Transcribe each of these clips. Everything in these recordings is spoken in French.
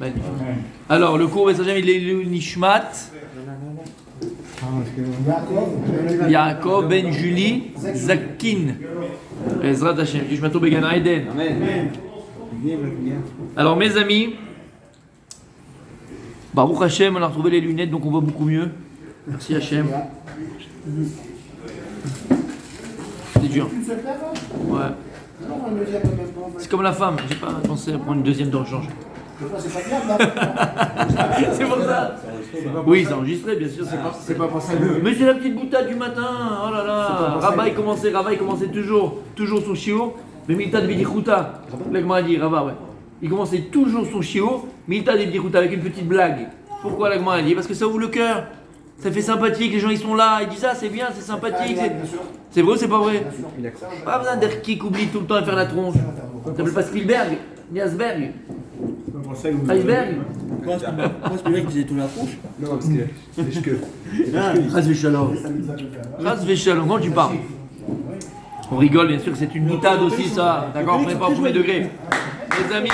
Magnifique. Alors, le cours Bessajem, il est le Nishmat. Yaakov Ben Julie Zakin. Ezrat Hashem. Nishmato Began Eden. Alors, mes amis, Baruch Hashem, on a retrouvé les lunettes, donc on voit beaucoup mieux. Merci Hashem. C'est dur. Ouais. C'est comme la femme, j'ai pas pensé à prendre une deuxième dans le change. C'est pour ça. Oui, c'est enregistré, bien sûr. C'est pas pour ça. Mais c'est la petite boutade du matin. Oh là là. Rabat il commençait toujours son shiur. Mais Milta de Bidichuta. L'Agma a dit, Rabat, ouais. Il commençait toujours son shiur. Milta de Bidichuta avec une petite blague. Pourquoi l'Agma a dit? Parce que ça ouvre le cœur. Ça fait sympathique, les gens ils sont là, ils disent ah c'est bien, c'est sympathique. C'est vrai ou c'est pas vrai? Pas besoin d'être qui oublie tout le temps et faire la tronche. Ça s'appelle pas Spielberg, ni Asberg. Iceberg. Moi, Spielberg faisait tout la tronche. Non, parce que c'est que. Ras Véchalom. Ras Véchalom, quand tu parles. On rigole, bien sûr que c'est une boutade aussi, ça. D'accord, on n'est pas au premier degré. Les amis.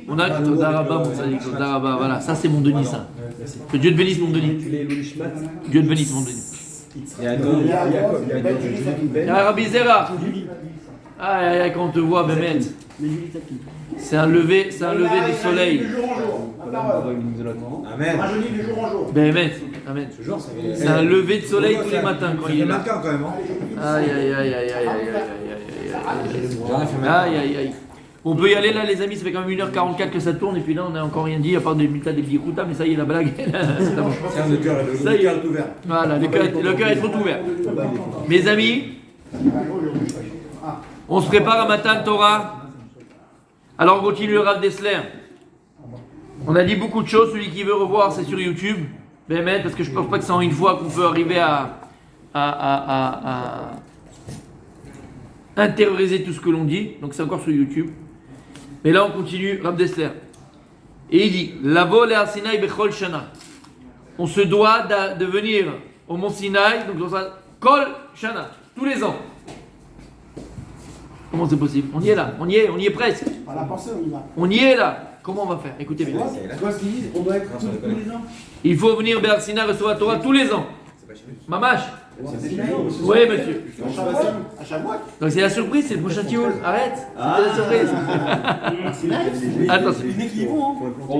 On a Daraba, mon sadique, Daraba, voilà, ça c'est mon Denis, ça. Que Dieu te bénisse, mon Denis. Dieu te bénisse, mon Denis. Il y a Rabbi Zera. Ah, quand on te voit, Bémet. C'est un lever du soleil. Amen. Bémet, amen. C'est un lever de soleil tous les matins quand il est là. Quand même. Aïe, aïe, aïe, aïe, aïe, aïe, aïe, aïe. On peut y aller là les amis, ça fait quand même 1h44 que ça tourne et puis là on n'a encore rien dit à part des Milta des Bidichuta, mais ça y est la blague. Le cœur est ouvert. Voilà, le cœur est trop ouvert. Mes amis, on se prépare à Matan Torah. Alors on continue le Rav Dessler. On a dit beaucoup de choses, celui qui veut revoir c'est sur YouTube. Bémet, parce que je ne pense pas que c'est en une fois qu'on peut arriver à intérioriser tout ce que l'on dit. Donc c'est encore sur YouTube. Mais là, on continue, Rav Dessler. Et il dit, Lavo le Sinaï bechol shana. On se doit de venir au mont Sinaï, donc dans ça, kol shana, tous les ans. Comment c'est possible? On y est là, on y est presque. À la pensée, on y va. On y est là. Comment on va faire? Écoutez bien. C'est quoi ce qu'ils disent? On doit être tous les ans. Il faut venir Béar Sinaï recevoir la Torah tous les ans. Mamash. Oui, monsieur. À chaque mois. Donc c'est la surprise, c'est le prochain tioul. Arrête. C'est la surprise. Attention.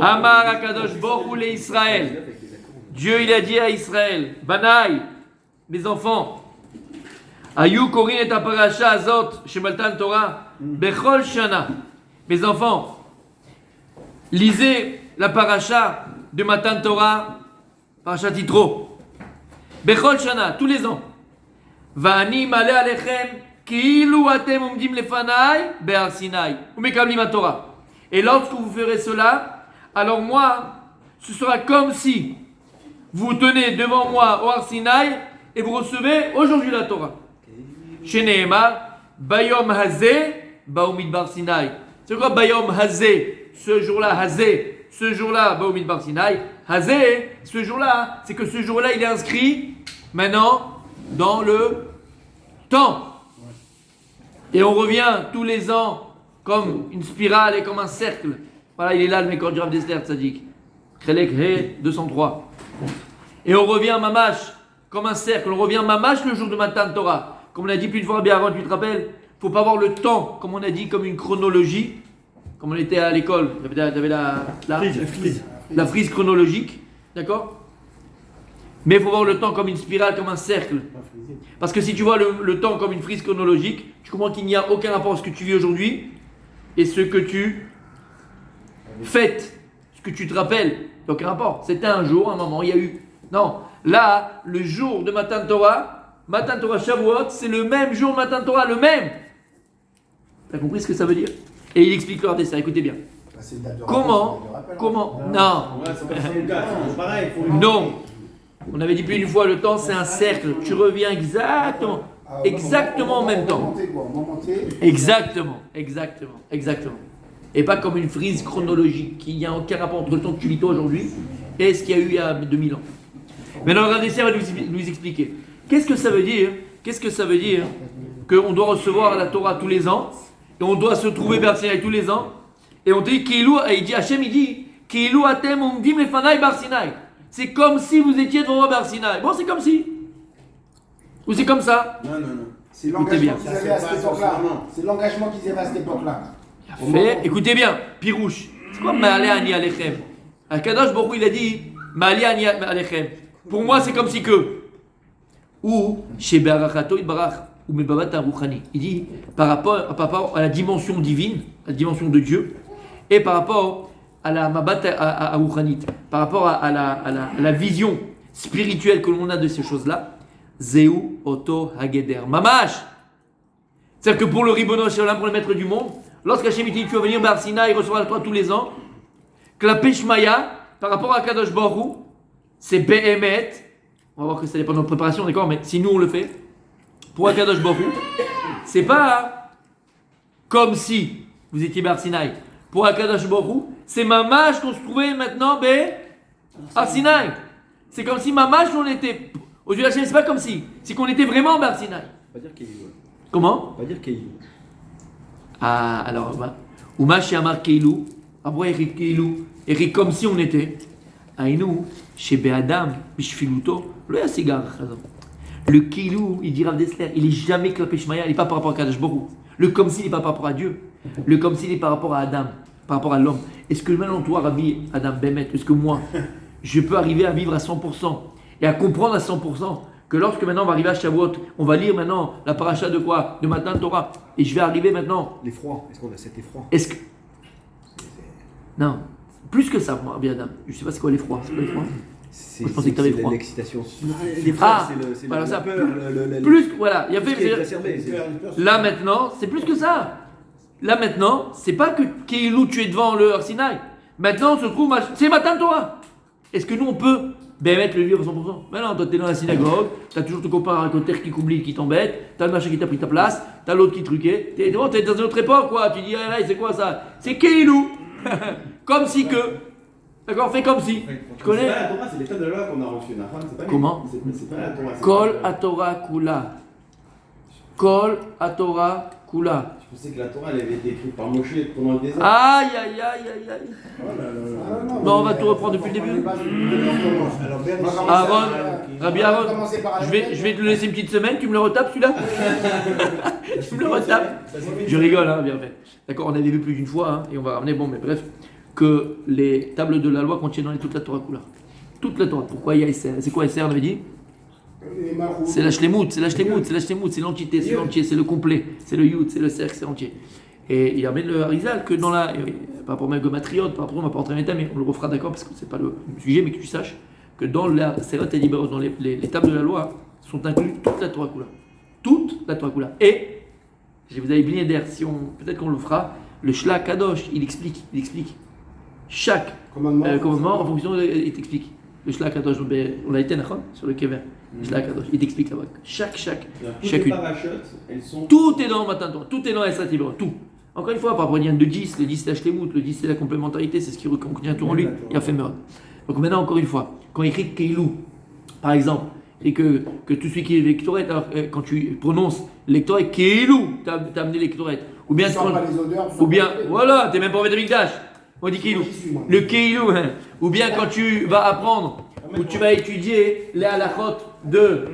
Amar Akadosh Borou le Israël. Dieu il a dit à Israël, Banaï, mes enfants, Ayou Korin et Parasha Azot chez Maltan Torah, Bechol Shana. Mes enfants, lisez la paracha de Matan Torah, Parasha Titro. Bechol Shana, tous les ans. Va'ani malé alechem, ki'ilu atem umdim lefanai, be'ar Sinai, umekablim Torah. Et lorsque vous ferez cela, alors moi, ce sera comme si vous tenez devant moi au Har Sinai et vous recevez aujourd'hui la Torah. Sheneemar, bayom hazeh, baumid bar Sinai. C'est quoi bayom hazeh? Ce jour-là, hazeh, ce jour-là, baumid bar Sinai. Hazeh, ce jour-là, c'est que ce jour-là, il est inscrit maintenant dans le temps. Et on revient tous les ans comme une spirale et comme un cercle. Voilà, il est là le Mekor du Rav Dessler Tzadik. Chelek He 203. Et on revient mamash comme un cercle. On revient mamash le jour de Matan Torah. Comme on a dit plus de fois bien avant, tu te rappelles? Il ne faut pas voir le temps, comme on a dit, comme une chronologie. Comme on était à l'école. Tu avais la frise chronologique. D'accord? Mais il faut voir le temps comme une spirale, comme un cercle. Parce que si tu vois le temps comme une frise chronologique, tu comprends qu'il n'y a aucun rapport entre ce que tu vis aujourd'hui et ce que tu fêtes, ce que tu te rappelles. Il n'y a aucun rapport. C'était un jour, un moment, il y a eu. Non. Là, le jour de Matan Torah Shavuot, c'est le même jour de Matan Torah, le même. Tu as compris ce que ça veut dire? Et il explique leur dessin, écoutez bien. Comment Non. Non. On avait dit plus d'une fois, le temps c'est un cercle. Tu reviens exactement en même temps. Exactement. Et pas comme une frise chronologique, qui n'y a aucun rapport entre le temps que tu vis toi aujourd'hui et ce qu'il y a eu il y a 2000 ans. Maintenant, le Dessert va nous expliquer. Qu'est-ce que ça veut dire qu'on doit recevoir la Torah tous les ans et on doit se trouver vers Sinaï tous les ans Et on dit, Keilou, et il dit, Hachem, il dit, Keilou atem umdim lefanai bar Sinai. C'est comme si vous étiez devant moi bar Sinai. Bon, c'est comme si. Ou c'est comme ça. Non. C'est Écoutez bien. l'engagement qu'ils avaient à cette époque-là. C'est l'engagement qu'ils avaient à cette époque-là. Fait, écoutez bien, Pirouche. C'est quoi Ma'ale ani alechem? Akadosh Baruch Hu, il a dit Ma'ale ani alechem. Pour moi, c'est comme si que. Ou chez Be'arachato Itbarach, ou Mebabat Aruchani. Il dit par rapport à la dimension divine, la dimension de Dieu, et par rapport à la Mabat Aruchanit, par rapport à la vision spirituelle que l'on a de ces choses-là. Zeu Oto Hageder. Mamash! C'est-à-dire que pour le Ribono Shalom, pour le maître du monde, lorsqu'Hachem dit tu vas venir Bar Sinaï, il reçoit toi tous les ans, que la Peshmaya, par rapport à Kadosh Baruch Hu, c'est Behemet. On va voir que ça dépend de notre préparation, d'accord, mais si nous on le fait, pour Kadosh Baruch Hu, c'est pas comme si vous étiez Bar Sinaï. Pour Kadosh Baruch Hu, c'est Mamash qu'on se trouvait maintenant à Sinaï. C'est comme si Mamash on était. Aux yeux d'Hachem, c'est pas comme si. C'est qu'on était vraiment Bar Sinaï. On va dire Keilou. Comment? On va dire Keilou. Ah, alors, Ouma chez Amar Keilou, après Eric Keilou, Eric comme si on était. Aïnou, chez Be'adam, Bishfiluto, le Yassigar. Le Keilou, il dit Rav Dessler, il est jamais Klapé Shmaya, il n'est pas par rapport à Kadosh Baruch Hu. Le comme si, il n'est pas par rapport à Dieu. Le comme si, il est par rapport à Adam, par rapport à l'homme. Est-ce que maintenant, toi, Rabbi Adam Bemet, est-ce que moi, je peux arriver à vivre à 100% et à comprendre à 100% que lorsque maintenant on va arriver à Shavuot, on va lire maintenant la paracha de quoi? De Matan Torah. Et je vais arriver maintenant. L'effroi. Est-ce qu'on a cet effroi? Est-ce que. Non. Plus que ça, moi, Rabbi Adam. Je sais pas c'est quoi l'effroi. C'est quoi l'effroi? Moi, je pensais que t'avais froid. L'excitation. Ah, c'est voilà ça. peur. Plus, voilà. Il y a tout ce qui est fait. exacerbé, c'est- Là maintenant, c'est plus que ça. Là maintenant, c'est pas que Keilou tu es devant le Arsinaï. Maintenant, on se trouve. C'est Matan Torah. Est-ce que nous on peut mettre le vivre à 100%? Mais non, toi t'es dans la synagogue, t'as toujours ton copain à côté qui oublie, qui t'embête, t'as le machin qui t'a pris ta place, t'as l'autre qui truquait. T'es dans une autre époque quoi. Tu dis, ah, c'est quoi ça? C'est Keilou. Comme si que. D'accord, fais comme si. Tu connais? C'est pas la Torah, c'est l'état de la loi qu'on a reçu. C'est pas Comment? C'est pas la Torah. Kol Atora Kula. Kol Atora Kula. Je pensais que la Torah elle avait été écrite par Moshe pendant le désert. Aïe aïe aïe aïe aïe. Non, on va tout reprendre depuis le début. Aaron, Rabbi Aaron, je vais te le laisser une petite semaine, tu me le retapes celui-là? Tu me le retapes? Je rigole, hein, bien fait. D'accord, on avait vu plus d'une fois, hein, et on va ramener, bon, mais bref, que les tables de la loi contiennent toute la Torah Kula. Toute la Torah. Pourquoi il y a SR? C'est quoi SR, on avait dit? C'est la shlemout, c'est c'est l'entité, c'est l'entier, c'est le complet, c'est le yud, c'est le cercle, c'est l'entier. Et il amène le Harizal que dans la. Par rapport même au Matriot, par rapport, on ne va pas rentrer en état, mais on le refera d'accord parce que c'est pas le sujet, mais que tu saches que dans la Serat et Libéros, dans les tables de la loi, sont inclus toute la Torah Kula. Toute la Torah Kula. Et, je vous avais oublié d'air, si on, peut-être qu'on le fera, le Shla Kadosh, il explique. Chaque commandement en fonction de. Il t'explique. Le Shla Kadosh, on l'a été sur le Kever. Le Shla Kadosh, il t'explique là-bas. Chacune. Les parachutes, elles sont. Tout est dans Matan Torah, tout est dans Esrat Libéros, tout. Encore une fois, par rapport à de 10, le 10 c'est la Shlemut, le 10 c'est la complémentarité, c'est ce qui contient tout en lui, il y a fait meurtre. Donc maintenant, encore une fois, quand il écrit Keilou, par exemple, et que tout celui qui est lectorette, alors quand tu prononces lectorette, Keilou, t'as amené lectorette. Ou bien, voilà, t'es même pas en Amikdash. On dit Keilou. Le Keilou, hein. Ou bien quand tu vas apprendre, ou tu vas étudier les halachot de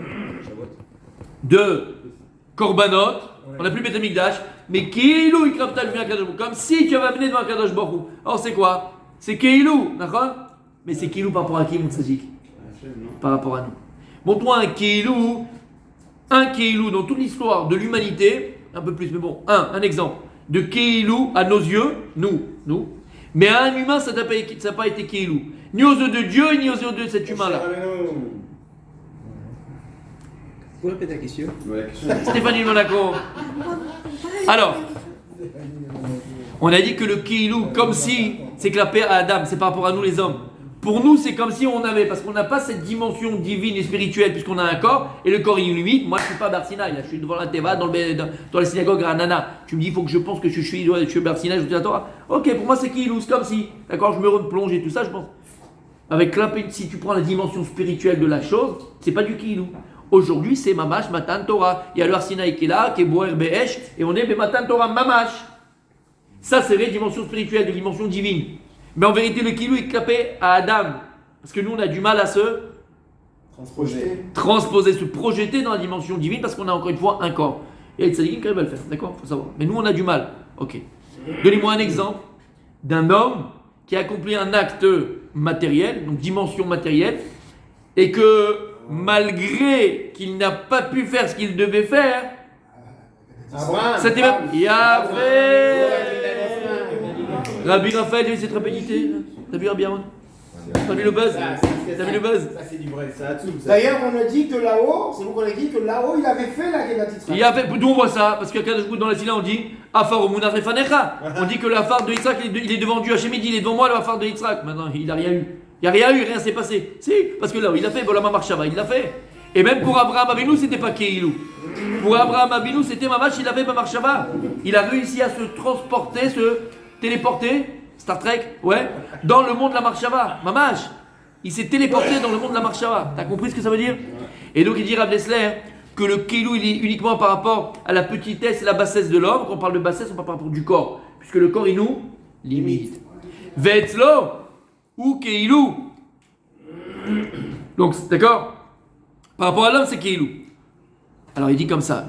Korbanot, on n'a plus Beth Amikdash, mais Keilou, il crame ta lumière Kadosh Baruch Hu, comme si tu avais amené devant Kadosh Baruch Hu. Alors c'est quoi? C'est Keilou, d'accord? Mais c'est Keilou par rapport à qui, mon tzadik? Par rapport à nous. Montre-moi un Keilou dans toute l'histoire de l'humanité, un peu plus, mais bon, un exemple de Keilou à nos yeux, nous. Mais à un humain, ça n'a pas été Keilou. Ni aux yeux de Dieu, ni aux yeux de cet humain-là. Vous répétez la question? Stéphanie Monaco. Alors, on a dit que le Keilou, comme si c'est que la paix à Adam, c'est par rapport à nous les hommes. Pour nous, c'est comme si on avait, parce qu'on n'a pas cette dimension divine et spirituelle, puisqu'on a un corps, et le corps il est limite. Moi, je ne suis pas Barsinaï, là, je suis devant la Teva, dans la synagogue à Ranana. Tu me dis, il faut que je pense que je suis Barsinaï, je dis à toi, ok, pour moi c'est Keilou, c'est comme si, d'accord, je me replonge et tout ça, je pense. Avec si tu prends la dimension spirituelle de la chose, c'est pas du Keilou. Aujourd'hui, c'est Mamash Matan Torah. Il y a le Arsinaï qui est là, qui est Boer Be'esh, et on est Matan Torah Mamash. Ça, c'est vrai, dimension spirituelle, de dimension divine. Mais en vérité, le kilou est capé à Adam. Parce que nous, on a du mal à se transposer, se projeter dans la dimension divine parce qu'on a encore une fois un corps. Et les tzadikim qui arrivent à le faire, d'accord? Faut savoir. Mais nous, on a du mal. Ok. Donnez-moi un exemple d'un homme qui a accompli un acte matériel, donc dimension matérielle, et que malgré qu'il n'a pas pu faire ce qu'il devait faire, c'était même. Yahvé! Rabbi Raphaël, il s'est très pénité. T'as vu Rabbi Aaron? T'as vu le buzz? T'as vu le buzz? Ça, c'est du vrai. D'ailleurs, on a dit que là-haut, c'est vous qu'on a dit que là-haut, il avait fait la Gédat Yitzhak. Il a fait, d'où on voit ça? Parce que dans la Sila, on dit Afar Omunat Refanecha. On dit que la phare de Yitzhak, il est devant Dieu. Hachem dit, il est devant moi, la phare de Yitzhak. Maintenant, il n'a rien eu. Il n'y a rien eu, rien s'est passé. Si, parce que là, il a fait Bolama Marshava, il l'a fait. Et même pour Abraham Avinu, c'était pas Keilou. Pour Abraham Avinu, c'était Mamash, il avait Marshava. Il a réussi à se transporter, se téléporter, Star Trek, ouais, dans le monde de la Marshava. Mamash, il s'est téléporté dans le monde de la Marshava. T'as compris ce que ça veut dire? Et donc il dit Rav Dessler que le Keilou, il est uniquement par rapport à la petitesse et la bassesse de l'homme. Quand on parle de bassesse, on parle par rapport du corps. Puisque le corps, il nous limite. Vetzlo ou Keilou. Donc, d'accord? Par rapport à l'homme, c'est Keilou. Alors il dit comme ça.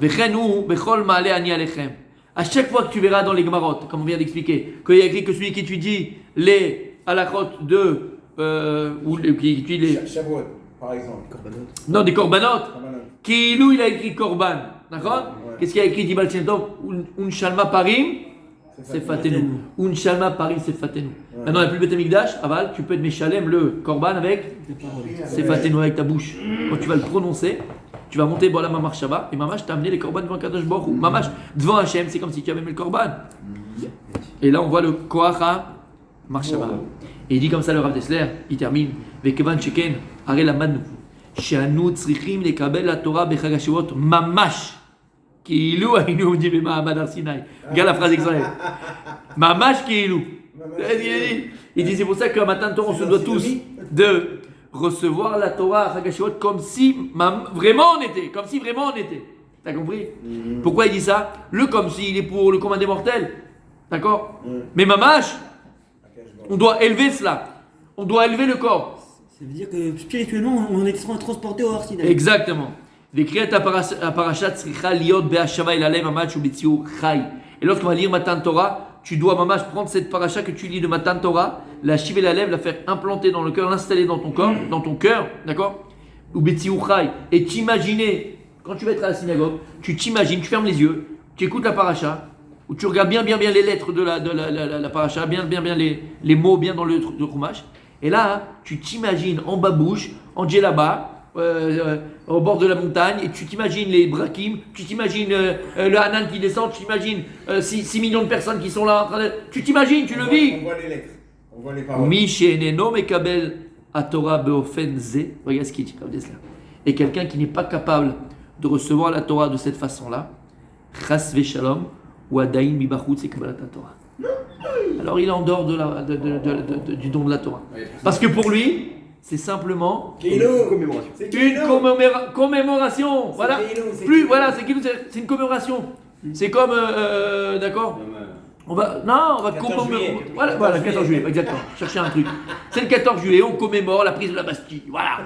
À chaque fois que tu verras dans les Gemarot, comme on vient d'expliquer, qu'il y a écrit que celui qui étudie les halachot de ou qui étudie les Shavuot, par exemple. non des korbanot, Keilou il a écrit korban, d'accord? Qu'est-ce qu'il a écrit Dibal Shem Tov? Un shalma parim c'est fatenu. Un shalma parim c'est fatenu. Maintenant il n'y a plus le Beth Amikdash, aval, tu peux être méchalem le korban avec c'est fatenu avec ta bouche. Quand tu vas le prononcer, tu vas monter Bola Mamar Shava et Mamash t'a amené les korban devant Kadosh Baruch Hu. Mamash devant Hachem, c'est comme si tu avais mis le korban. Et là on voit le Koacha Marshava. Et il dit comme ça le Rav Dessler, il termine Vekevan Sheken, Are la Manu, Sheanu Tzrichim lekabel la Torah bechag HaShavuot Mamash. Kiilou Ainu dit Mahamad Har Sinai. Regarde la phrase extraordinaire. Mamash Kiilou. Il dit c'est pour ça qu'un matin de Torah on se doit tous de recevoir la Torah à Chagashiot comme si vraiment on était, comme si vraiment on était. T'as compris? Pourquoi il dit ça? Le comme si il est pour le commun des mortels. D'accord? Mais Mamash, on doit élever cela. On doit élever le corps. Ça veut dire que spirituellement, on est transporté au Har Sinaï. Exactement. L'écrit à Parashat Tzricha Liot Be'ashava El Alem Mamash ou Betziu Chai. Et lorsqu'on va lire Matan Torah, tu dois, Mamash, prendre cette paracha que tu lis de Matan Torah, la chiver la lèvre, la faire implanter dans le cœur, l'installer dans ton corps, dans ton cœur, d'accord? Ou Betziu Chai. Et t'imaginer, quand tu vas être à la synagogue, tu t'imagines, tu fermes les yeux, tu écoutes la paracha, où tu regardes bien les lettres de la paracha, bien les mots bien dans le Chumash. Et là, tu t'imagines en babouche, en djellaba, au bord de la montagne, et tu t'imagines les brakim, tu t'imagines le Hanan qui descend, tu t'imagines 6 millions de personnes qui sont là en train de... Tu t'imagines, tu le vis. On voit les lettres, on voit les paroles. Misheneno mekabel aTorah beofen ze. Regarde ce qu'il dit, et quelqu'un qui n'est pas capable de recevoir la Torah de cette façon-là, chas veshalom ou adain mibachut c'est kabbalat Torah. Alors il est en dehors du don de la Torah. Parce que pour lui, c'est simplement une commémoration. Voilà. C'est une commémoration. C'est comme, d'accord. On va commémorer. Voilà, 14 juillet, exactement. Chercher un truc. C'est le 14 juillet, on commémore la prise de la Bastille. Voilà.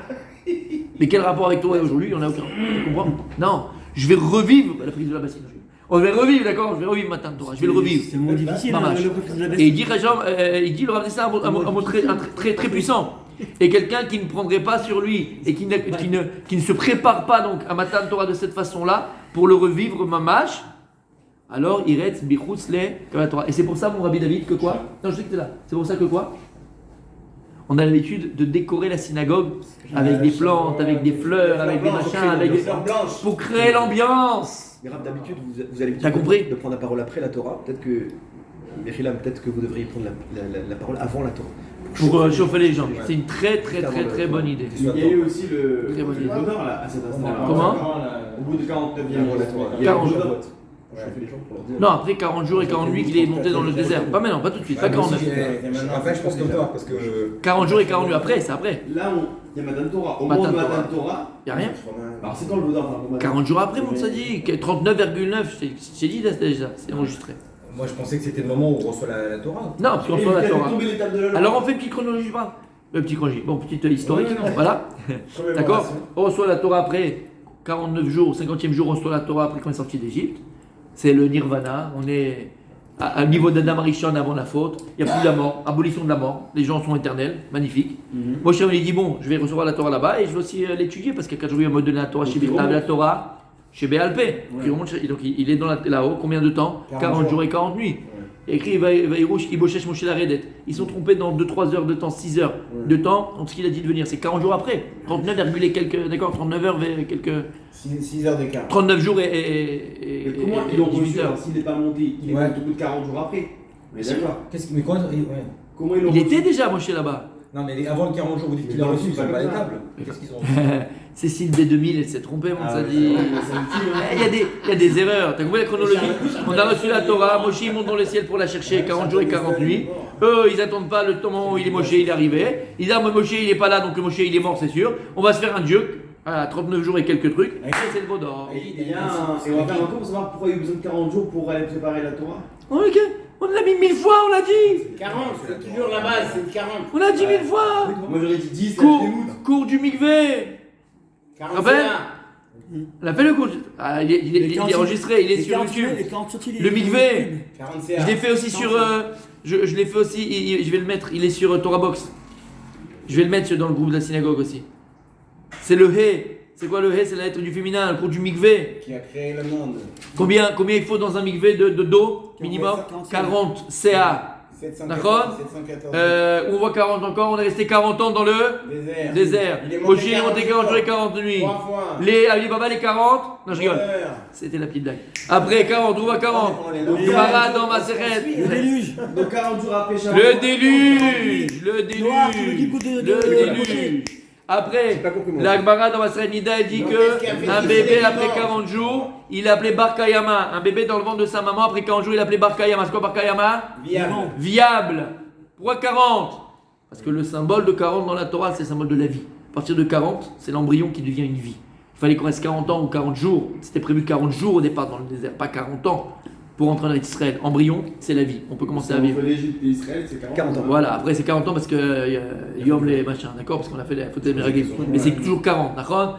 Mais quel rapport avec toi aujourd'hui? On n'a aucun. Tu comprends? Non, je vais revivre la prise de la Bastille. On va revivre, d'accord? Je vais revivre Matan Torah. Je vais le revivre. C'est moins difficile. Et il dit, le Rav Dessler un mot très puissant. Et quelqu'un qui ne prendrait pas sur lui et qui ne se prépare pas donc à Matan Torah de cette façon-là pour le revivre Mamash, alors il reste bichutz le Torah. Et c'est pour ça, mon Rabbi David, que quoi? Non, je sais que tu es là. C'est pour ça que quoi? On a l'habitude de décorer la synagogue avec des plantes, avec des fleurs, avec des machins, pour créer l'ambiance. Mais Rav, d'habitude, vous avez T'as compris? De prendre la parole après la Torah. Peut-être que vous devriez prendre la parole avant la Torah. Pour chauffer les gens. C'est une très bonne idée. Il y a eu aussi le bonheur là, à cet instant-là. Comment? Au bout de 49e, 40 jours. Non, après 40 jours et 40 nuits qu'il est monté dans le désert. Pas maintenant, pas tout de suite, pas 49. Enfin, je pense comme toi, parce que. 40 jours et 40 nuits après, c'est après. Là, il y a Matan Torah. Au moment de Matan Torah, il n'y a rien. Alors c'est quand le bonheur? 40 jours après, mon sadique, 39,9, j'ai dit déjà, c'est enregistré. Moi, je pensais que c'était le moment où on reçoit la Torah. Non, parce qu'on reçoit la Torah. tomber l'étape de la loi. Alors on fait une petite chronologie, pas petite chronologie, bon, petite historique, Oui, non. voilà. Commémoration. D'accord. On reçoit la Torah après 49 jours, 50e jour, on reçoit la Torah après qu'on est sorti d'Égypte. C'est le nirvana, on est à niveau d'Adam Arishon avant la faute, il n'y a plus de la mort, abolition de la mort, les gens sont éternels, magnifique. Moi je me dit bon, je vais recevoir la Torah là-bas et je vais aussi l'étudier parce que quand je vais me donner la Torah chez la Torah chez Béalpé. Donc il est là-haut, combien de temps 40 jours et 40 nuits. Écrit Iboshesh Moshe Laredet. Ils sont trompés dans 2-3 heures de temps, 6 heures de temps, entre ce qu'il a dit de venir. C'est 40 jours après. 39, et quelques, d'accord, 39 heures et quelques. 6 heures d'écart. 39 jours Mais et comment ils l'ont 18 reçu heures. alors s'il n'est pas monté? Il est Ouais. monté au bout de 40 jours après. Mais d'accord. Mais quoi ouais. Comment ils l'ont Il reçu? était déjà Moshe là-bas. Non, mais avant le 40 jours, vous dites qu'il a Non, reçu, c'est ils sont pas pas les comme ça. tables. Qu'est-ce qu'ils ont Cécile B2000, elle s'est trompée, on Ah s'est ouais, dit. c'est un petit, hein. Il y a des erreurs. T'as compris la chronologie? On a reçu la Torah, Moshe il monte dans le ciel pour la chercher 40 jours et 40 nuits. Eux, ils attendent pas le moment où il est Moshe, il est arrivé. Ils disent, ah, mais Moshe il est pas là, donc le Moshe il est mort, c'est sûr. On va se faire un dieu à 39 jours et quelques trucs. Et c'est le Vaudor. Et on va faire un tour pour savoir pourquoi il y a eu besoin de 40 jours pour aller préparer la Torah. Ok, on l'a mis 1000 fois, on l'a dit. 40, c'est toujours la base, c'est 40. On l'a dit 1000 fois. Moi j'aurais dit 10, là je dégoûte. Cours du mikvé. 41. On a fait le cours. Ah, il est enregistré, il est sur YouTube. Le mikvé. 41. Je l'ai fait aussi sur. Je l'ai fait aussi. Je vais le mettre. Il est sur Torah Box. Je vais le mettre dans le groupe de la synagogue aussi. C'est le hé. C'est quoi le hé? C'est la lettre du féminin, le cours du mikvé. Qui a créé le monde. Combien il faut dans un mikvé de d'eau minimum? 40 CA. 714. D'accord. 714. On voit 40 encore. On est resté 40 ans dans le désert. Il est Moshe monté est monté 40 jours et 40 nuits. 3 fois. Les Ali Baba, les 40. Non, je rigole. Heure. C'était la petite blague. Après 40, on voit 40. Gemara dans ma serrette. Le déluge. Donc 40 jours après chaque Le déluge. Le Noir, tu le dis déluge. coup de- Le de- déluge. Après, J'ai pas compris, moi. la Gemara dans ma serrette Nida, elle dit Donc, que qu'est-ce qui a fait un qu'il bébé s'est après mort 40 jours, il est appelé Barkayama. Un bébé dans le ventre de sa maman après 40 jours, il est appelé Barkayama. C'est quoi Barkayama? Viable. Viable. Pourquoi 40? Parce que le symbole de 40 dans la Torah, c'est le symbole de la vie. À partir de 40, c'est l'embryon qui devient une vie. Il fallait qu'on reste 40 ans ou 40 jours. C'était prévu 40 jours au départ dans le désert, pas 40 ans pour entrer en Israël. Embryon, c'est la vie. On peut commencer à vivre. Entre l'Égypte et Israël, c'est 40 ans. Voilà, après c'est 40 ans parce que Yom les machins, d'accord? Parce qu'on a fait la photo de Miraglim. Mais c'est toujours 40, d'accord?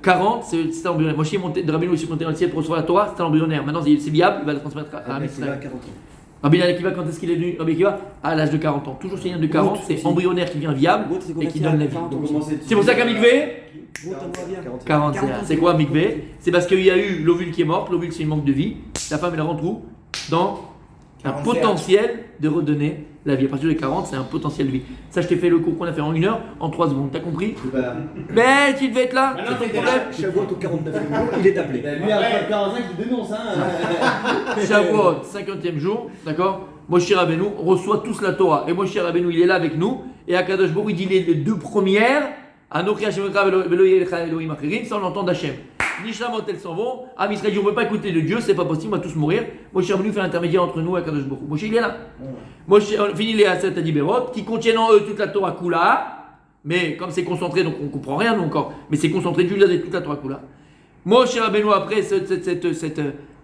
40, c'est embryonnaire. Moshe est monté, de Rabbeinu, il s'est monté dans le ciel pour recevoir la Torah, c'est embryonnaire. Maintenant, c'est viable, il va la transmettre à Il a Israël. 40 ans. Rabbi Akiva, quand est-ce qu'il est venu? Rabbi Akiva, à l'âge de 40 ans. Toujours chez de 40, L'autre c'est aussi. embryonnaire qui devient viable L'autre, c'est et combien qui de donne la temps? vie. 40 ans. Donc, comment C'est pour ça qu'un mikvé, L'autre, on voit bien. 40, c'est quoi un mikvé? C'est parce qu'il y a eu l'ovule qui est mort, l'ovule c'est une manque de vie. La femme elle rentre où? Dans un 40 potentiel de redonner la vie. À partir de 40, c'est un potentiel de vie. Ça, je t'ai fait le cours qu'on a fait en 1 heure, en 3 secondes. T'as compris? C'est pas là. Mais tu devais être là. Maintenant, C'est ton t'es problème. Shavuot au 49e jour, il est appelé. Lui, après 45, il dénonce, hein. Shavuot, 50e jour, d'accord? Moshe Rabbeinu reçoit tous la Torah. Et Moshe Rabbeinu, il est là avec nous. Et à Kadosh Baruch, il dit les 2 premières. Anochi Hashem Ekra velo yelecha Elohim acherim, ça on l'entend d'Hachem. Nishlamot, elles s'en vont. Am Israël dit on ne peut pas écouter de Dieu, c'est pas possible, on va tous mourir. Moshe Rabbeinu fait l'intermédiaire entre nous et Kadosh Baruch. Moshe il est là. Moshe finit les Haset Adiberot, qui contiennent en eux toute la Torah Kula. Mais comme c'est concentré, donc on ne comprend rien nous encore. Mais c'est concentré du de toute la Torah Kula. Moshe Rabbeinu après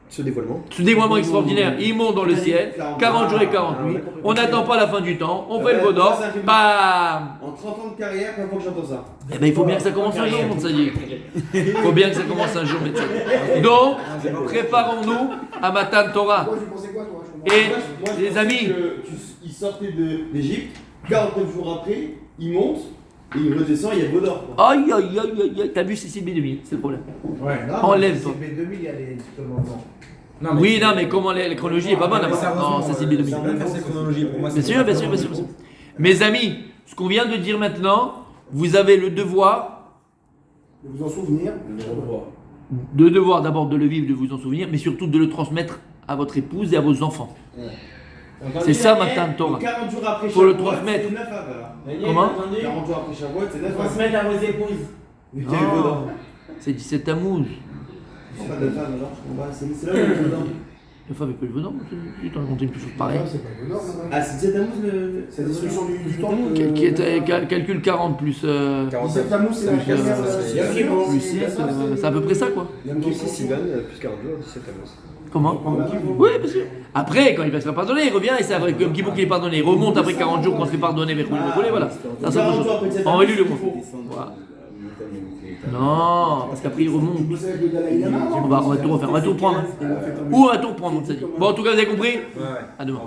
Ce dévoilement. ce dévoilement extraordinaire, il monte dans le ciel, 40 jours et 40 nuits. On n'attend pas la fin du temps, on fait le Vaudor, bam. En 30 ans de carrière, première fois que j'entends ça. Eh ben, il faut bien que ça commence un jour, mon Tzadik. Il faut bien que ça commence un jour, médecin. Donc, préparons-nous à Matan Torah. Toi, tu pensais quoi, toi? Je comprends. Et, Moi, je les pensais amis, que il sortait d'Égypte, 49 jours après, il monte, et il redescend, il y a Vaudor. aïe, aïe, aïe, aïe, t'as vu Cécile B2000, c'est le problème. Ouais, Enlève-toi. C'est B2000, il y a des suppléments. Non, Oui, non, mais comment la chronologie est pas bonne là-bas. Non, Cécile B2000. C'est même cette chronologie pour moi. Bien sûr, bien sûr, bien sûr, bien sûr. Mes amis, ce qu'on vient de dire maintenant, vous avez le devoir, De vous en souvenir. d'abord de le vivre, de vous en souvenir, mais surtout de le transmettre à votre épouse et à vos enfants. C'est ça Matan Torah. 40 jours après Faut le Shavuot, transmettre. c'est 9 avant. Comment 40 jours après Shavuot, c'est 9 avant. Transmettre à vos épouses. Il y a eu Vaudor. C'est 17 Tammuz. C'est pas 9 avant, genre, c'est là où il y a eu Vaudor. Une fois avec le venant, tu t'en as compté une chose pareille. C'est pas le nord, non, Ah, c'est 17 Tammuz le. c'est la destruction du temple. Qui est calcul 40 plus. 17 Tammuz, c'est la première. Plus 6, c'est à peu près ça quoi. Donc 6 Sivan, plus 40 jours, 17 Tammuz. Comment? Oui, bien sûr. Après, quand il va se faire pardonner, il revient et c'est vrai que Yom Kippour qu'il est pardonné. Il remonte après 40 jours quand on se fait pardonner, mais voilà. Ça, c'est autre chose. On réduit le mot. Voilà. Non, parce qu'après il remonte. On va tout refaire, on va tout reprendre. Ou on va tout reprendre, on s'est dit. Bon, en tout cas, vous avez compris? Ouais. À demain.